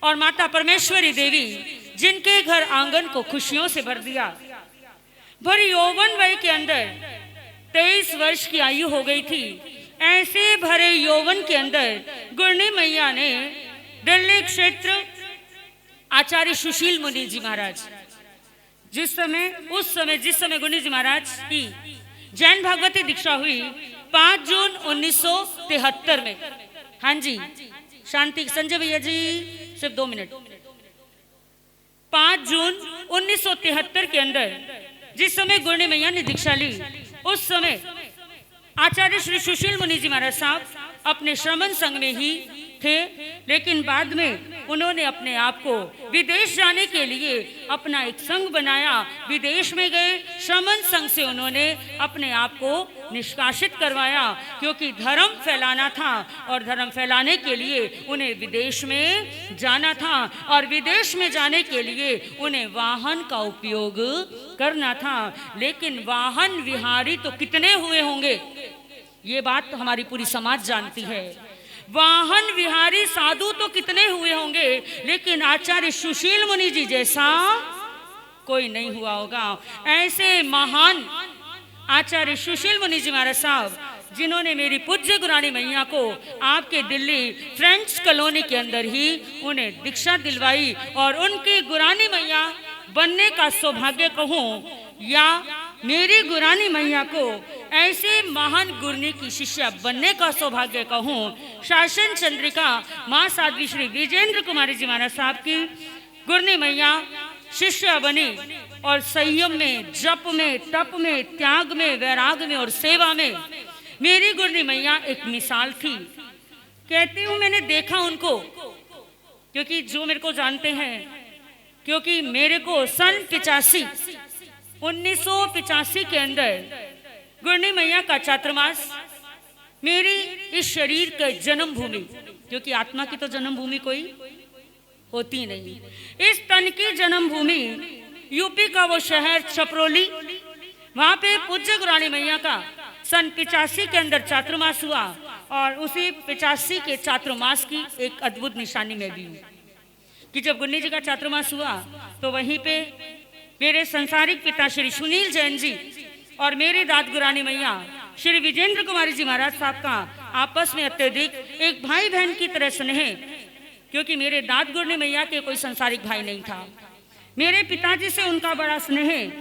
और माता परमेश्वरी देवी जिनके घर आंगन को खुशियों से भर दिया। भरी यौवन वय के अंदर 23 वर्ष की आयु हो गई थी। ऐसे भरे यौवन के अंदर गुरनी मैया ने दिल्ली क्षेत्र आचार्य सुशील मुनि जी महाराज जिस समय गुरनी जी महाराज की जैन भागवती दीक्षा हुई 5 जून 1973 में। हाँ जी, शांति। संजय भैया जी सिर्फ 2 मिनट। 5 जून 1973 के अंदर जिस समय गुरनी मैया ने दीक्षा ली, उस समय आचार्य श्री सुशील मुनि जी महाराज साहब अपने श्रमण संघ में ही थे, लेकिन बाद में उन्होंने अपने आप को विदेश जाने के लिए अपना एक संघ बनाया। विदेश में गए, श्रमण संघ से उन्होंने अपने आप को निष्कासित करवाया, क्योंकि धर्म फैलाना था और धर्म फैलाने के लिए उन्हें विदेश में जाना था और विदेश में जाने के लिए उन्हें वाहन का उपयोग करना था। लेकिन वाहन विहारी तो कितने हुए होंगे, ये बात तो हमारी पूरी समाज जानती है। वाहन विहारी साधु तो कितने हुए होंगे, लेकिन आचार्य सुशील मुनि जी जैसा कोई नहीं हुआ होगा। ऐसे महान आचार्य सुशील मुनि जी महाराज साहब, जिन्होंने मेरी पूज्य गुरानी मैया को आपके दिल्ली फ्रेंड्स कॉलोनी के अंदर ही उन्हें दीक्षा दिलवाई और उनकी गुरानी मैया बनने का सौभाग्य कहूँ या मेरी गुरानी मैया को ऐसे महान गुरनी की शिष्या बनने का सौभाग्य कहूँ, शासन चंद्रिका माँ साध्वी श्री विजेंद्र कुमारी जी महाराज साहब की गुरनी मैया शिष्या बनी और संयम में, जप में, तप में, त्याग में, वैराग में और सेवा में मेरी गुरनी मैया एक मिसाल थी। कहती हूँ मैंने देखा उनको, क्योंकि जो मेरे को जानते हैं, क्योंकि मेरे को सन 1985 के अंदर गुरनी मैया का चातुर्मास मेरी इस शरीर का जन्म भूमि, क्योंकि आत्मा की तो जन्म भूमि कोई होती नहीं, इस तन की जन्म भूमि यूपी का वो शहर छपरोली, वहां पे पूज्य गुरानी मैया का सन 85 के अंदर चातुर्मास हुआ और उसी 85 के चातुर्मास की एक अद्भुत निशानी में भी हूँ कि जब गुरनी जी का चातुर्मास हुआ तो वहीं पे मेरे संसारिक पिता श्री सुनील जैन जी और मेरे दाद गुरानी मैया श्री विजेंद्र कुमारी जी महाराज साहब का आपस में अत्यधिक एक भाई बहन की तरह स्नेह, क्योंकि मेरे दाद गुरनी मैया के कोई संसारिक भाई नहीं था। मेरे पिताजी से उनका बड़ा स्नेह,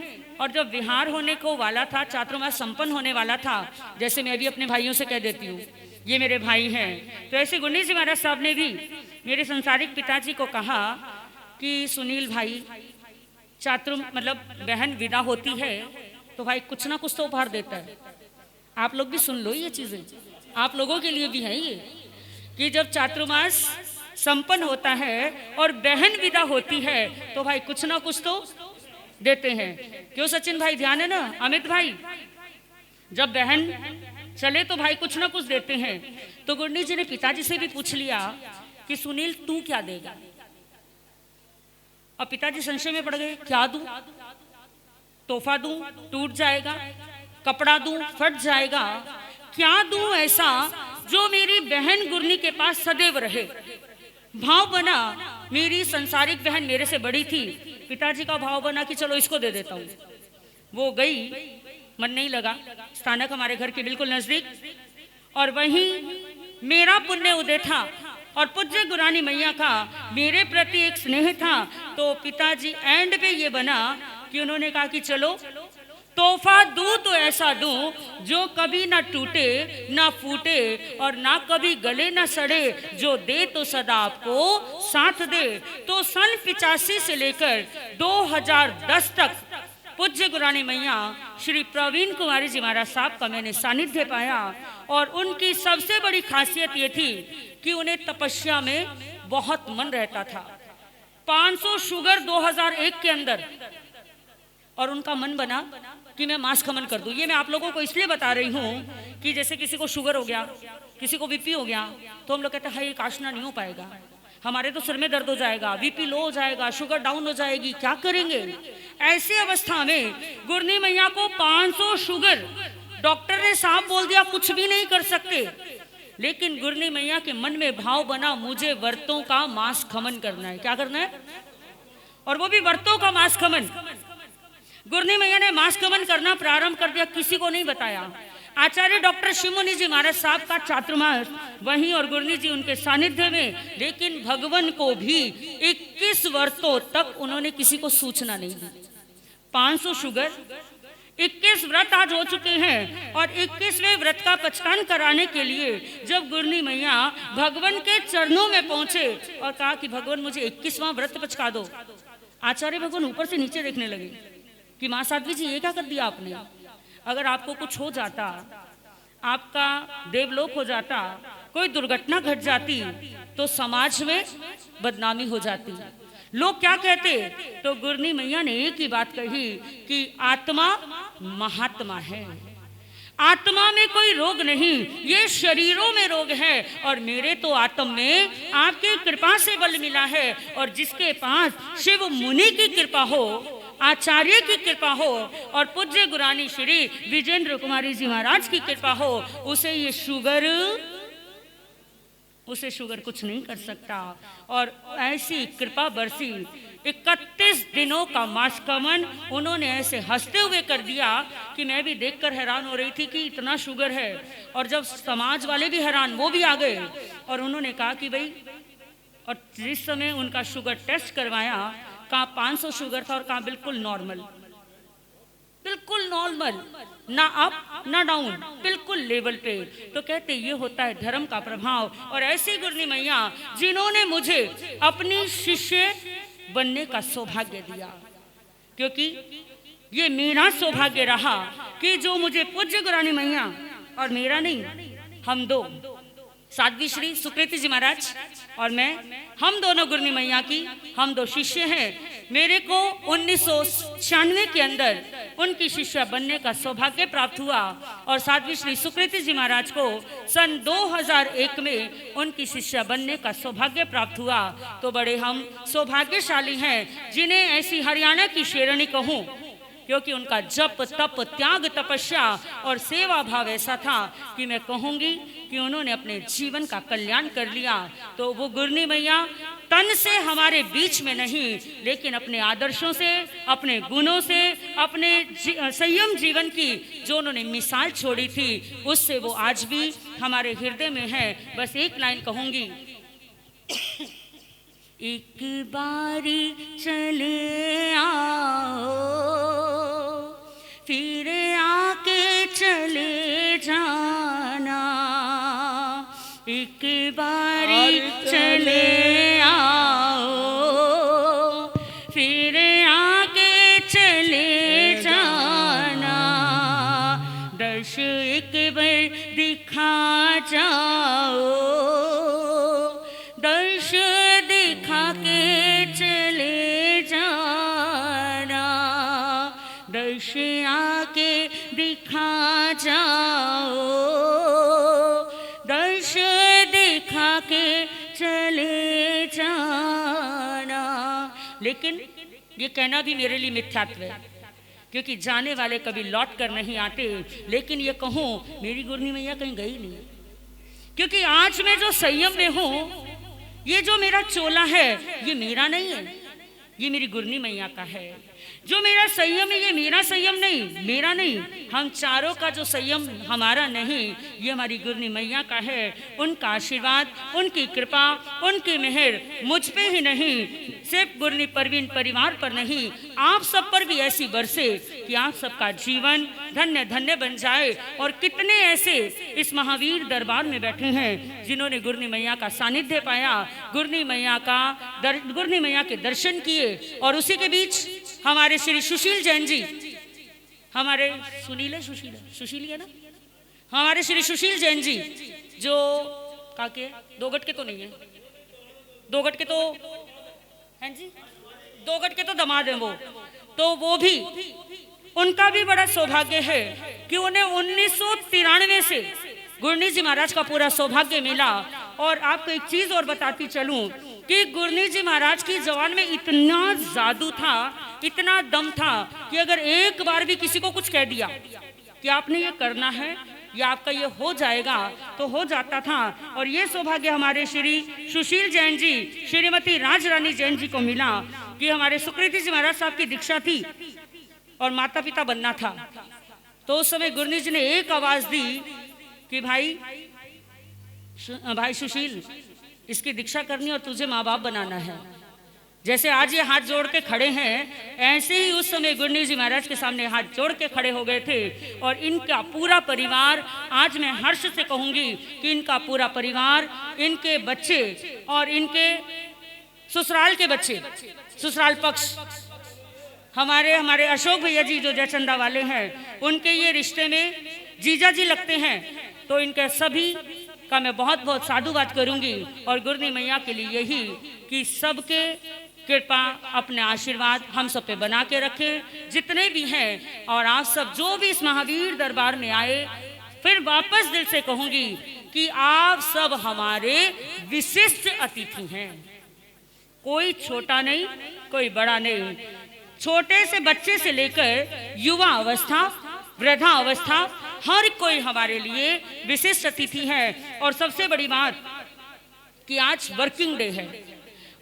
और जब विहार होने को वाला था, चातुर्मास संपन्न होने वाला था, जैसे मैं भी अपने भाइयों से कह देती हूँ ये मेरे भाई हैं, तो ऐसे गुरनी जी महाराज साहब ने भी मेरे संसारिक पिताजी को कहा कि सुनील भाई, मतलब बहन विदा होती है तो भाई कुछ ना कुछ तो उपहार देता है। आप लोग भी सुन लो ये चीजें, आप लोगों के लिए भी है ये, कि जब चातुर्मास संपन्न होता है और बहन विदा होती है तो भाई कुछ ना कुछ तो देते हैं। क्यों सचिन भाई, ध्यान है ना? अमित भाई, जब बहन चले तो भाई कुछ ना कुछ देते हैं। तो गुरनी जी ने पिताजी से भी पूछ लिया कि सुनील तू क्या देगा? और पिताजी संशय में पड़ गए, क्या दूं? तोहफा दूं टूट जाएगा, कपड़ा दूं फट जाएगा, क्या दूं ऐसा जो मेरी बहन गुरनी के पास सदैव रहे? भाव बना, मेरी संसारिक बहन मेरे से बड़ी थी, पिताजी का भाव बना कि चलो इसको दे देता हूँ। वो गई, मन नहीं लगा, स्थानक हमारे घर के बिल्कुल नजदीक, और वहीं मेरा पुण्य उदय था और पूज्य गुरानी मैया का मेरे प्रति एक स्नेह था। तो पिताजी एंड पे ये बना कि उन्होंने कहा कि चलो तोहफा दूं तो ऐसा दूं जो कभी ना टूटे ना फूटे और ना कभी गले ना सड़े, जो दे तो सदा आपको साथ दे। तो सन 85 से लेकर 2010 तक पूज्य गुरानी मैया श्री प्रवीण कुमारी जी महाराज साहब का मैंने सानिध्य पाया, और उनकी सबसे बड़ी खासियत ये थी कि उन्हें तपस्या में बहुत मन रहता था। 500 शुगर 2001 के अंदर, और उनका मन बना कि मैं मांस खमन कर दूं। ये मैं आप लोगों को इसलिए बता रही हूँ कि जैसे किसी को शुगर हो गया, किसी को बीपी हो गया, तो हम लोग कहते हैं ये काशना नहीं हो पाएगा, हमारे तो सिर में दर्द हो जाएगा, बीपी लो हो जाएगा, शुगर डाउन हो जाएगी, क्या करेंगे? ऐसी अवस्था में गुरनी मैया को 500 शुगर, डॉक्टर ने साफ बोल दिया कुछ भी नहीं कर सकते, लेकिन गुरनी मैया के मन में भाव बना, मुझे व्रतों का मांस खमन करना है। क्या करना है? और वो भी व्रतों का मांस खमन। गुरनी मैया ने मांस खमन करना प्रारंभ कर दिया, किसी को नहीं बताया। आचार्य डॉक्टर शिवमुनि जी महाराज साहब का चातुर्मास वहीं और गुरनी जी उनके सानिध्य में, लेकिन भगवान को भी 21 व्रतों तक उन्होंने किसी को सूचना नहीं दी। 500 शुगर, 21 व्रत आज हो चुके हैं और 21वें व्रत का पचकान कराने के लिए जब गुरनी मैया भगवान के चरणों में पहुंचे और कहा कि भगवान मुझे 21वां व्रत पचका दो, आचार्य भगवान ऊपर से नीचे देखने लगे कि मां साध्वी जी ये क्या कर दिया आपने? अगर आपको कुछ हो जाता, आपका देवलोक हो जाता, कोई दुर्घटना घट जाती तो समाज में बदनामी हो जाती, लोग क्या कहते? तो गुरनी मैया ने एक ही बात कही कि आत्मा महात्मा है, आत्मा में कोई रोग नहीं, ये शरीरों में रोग है और मेरे तो आत्म में आपकी कृपा से बल मिला है। और जिसके पास शिव मुनि की कृपा हो, आचार्य की कृपा हो और पूज्य गुरानी श्री विजेंद्र कुमारी जी महाराज की कृपा हो, उसे ये शुगर कुछ नहीं कर सकता। और ऐसी कृपा बरसी, 31 दिनों का मास कमन उन्होंने ऐसे हंसते हुए कर दिया कि मैं भी देखकर हैरान हो रही थी कि इतना शुगर है। और जब समाज वाले भी हैरान, वो भी आ गए और उन्होंने कहा कि भाई, और जिस समय उनका शुगर टेस्ट करवाया, कहाँ 500 शुगर था और कहाँ बिल्कुल नॉर्मल, बिल्कुल नॉर्मल, ना अप ना डाउन, बिल्कुल लेवल पे। तो कहते ये होता है धर्म का प्रभाव। और ऐसी गुरनी मैया जिन्होंने मुझे अपनी शिष्य बनने का सौभाग्य दिया, क्योंकि ये मेरा सौभाग्य रहा कि जो मुझे पूज्य गुरानी मैया, और मेरा नहीं, हम दो, साध्वी श्री सुकृति जी महाराज और मैं, हम दोनों गुरनी मैया की हम दो शिष्य हैं। मेरे को 1996 के अंदर उनकी शिष्या बनने का सौभाग्य प्राप्त हुआ और साध्वी श्री सुकृति जी महाराज को सन 2001 में उनकी शिष्या बनने का सौभाग्य प्राप्त हुआ। तो बड़े हम सौभाग्यशाली हैं जिन्हें ऐसी हरियाणा की शेरनी कहूँ, क्योंकि उनका जप तप त्याग तपस्या और सेवा भाव ऐसा था कि मैं कहूँगी कि उन्होंने अपने जीवन का कल्याण कर लिया। तो वो गुरनी मैया तन से हमारे बीच में नहीं, लेकिन अपने आदर्शों से, अपने गुणों से, अपने संयम जीवन की जो उन्होंने मिसाल छोड़ी थी, उससे वो आज भी हमारे हृदय में है। बस एक लाइन कहूँगी, एक बारी चले आओ, फिर आके चले जाना, एक बारी चले आओ, फिर आके चले जाना, दर्श एक बार दिखा जाओ, दर्श दिखा के चले जाना, दर्श आके दिखा जाओ, दर्श दिखा के चले जाना। लेकिन ये कहना भी मेरे लिए मिथ्यात्व है, क्योंकि जाने वाले कभी लौट कर नहीं आते। लेकिन ये कहूँ, मेरी गुरनी मैया कहीं गई नहीं, क्योंकि आज मैं जो संयम में हूँ, ये जो मेरा चोला है ये मेरा नहीं है, ये मेरी गुरनी मैया का है। जो मेरा संयम है ये मेरा संयम नहीं, मेरा नहीं, हम चारों का जो संयम हमारा नहीं, ये हमारी गुरनी मैया का है। उनका आशीर्वाद, उनकी कृपा, उनकी मेहर मुझ पे ही नहीं, सिर्फ गुरनी परवीन परिवार पर नहीं, आप सब पर भी ऐसी बरसे कि आप सबका जीवन धन्य धन्य बन जाए। और कितने ऐसे इस महावीर दरबार में बैठे हैं जिन्होंने गुरनी मैया का सानिध्य पाया, गुरनी मैया के दर्शन किए। और उसी के बीच हमारे श्री सुशील जैन जी, हमारे सुशील है ना, हमारे श्री सुशील जैन जी जो काके 2 गट के तो नहीं है, 2 गट के तो हैं जी, 2 गट के तो दामाद हैं वो भी उनका भी बड़ा सौभाग्य है कि उन्हें 1993 से गुरनी जी महाराज का पूरा सौभाग्य मिला। और आपको एक चीज और बताती चलूं कि गुरनी जी महाराज की जबान में इतना जादू था, इतना दम था कि अगर एक बार भी किसी को कुछ कह दिया कि आपने ये करना है, या आपका ये हो जाएगा, तो हो जाता था। और ये सौभाग्य हमारे श्री सुशील जैन जी, श्रीमती राजरानी जैन जी को मिला कि हमारे सुकृति जी महाराज साहब की दीक्षा थी और माता पिता बनना था। तो उस समय गुरुजी जी ने एक आवाज दी कि भाई सुशील, इसकी दीक्षा करनी और तुझे माँ बाप बनाना है। जैसे आज ये हाथ जोड़ के खड़े हैं, ऐसे ही उस समय गुरुजी जी महाराज के सामने हाथ जोड़ के खड़े हो गए थे। और इनका पूरा परिवार, आज मैं हर्ष से कहूंगी कि इनका पूरा परिवार, इनके बच्चे और इनके ससुराल के बच्चे, ससुराल पक्ष, हमारे अशोक भैया जी जो जयचंदा वाले हैं, उनके ये रिश्ते में जीजा जी लगते हैं। तो इनके सभी का मैं बहुत बहुत साधुवाद करूंगी। और गुरुनी मैया के लिए यही कि सबके कृपा, अपने आशीर्वाद हम सब पे बना के रखे, जितने भी हैं। और आप सब जो भी इस महावीर दरबार में आए, फिर वापस दिल से कहूंगी कि आप सब हमारे विशिष्ट अतिथि हैं। कोई छोटा नहीं, कोई बड़ा नहीं। छोटे से बच्चे से लेकर युवा अवस्था, वृद्धा अवस्था, हर कोई हमारे लिए विशिष्ट अतिथि है। और सबसे बड़ी बात कि आज वर्किंग डे है।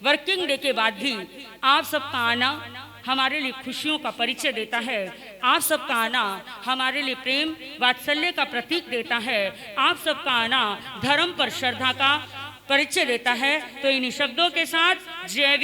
वर्किंग डे के बाद भी आप सबका आना हमारे लिए खुशियों का परिचय देता है। आप सबका आना हमारे लिए प्रेम वात्सल्य का प्रतीक देता है। आप सबका आना धर्म पर श्रद्धा का परिचय देता है। तो इन्हीं शब्दों के साथ जय वीर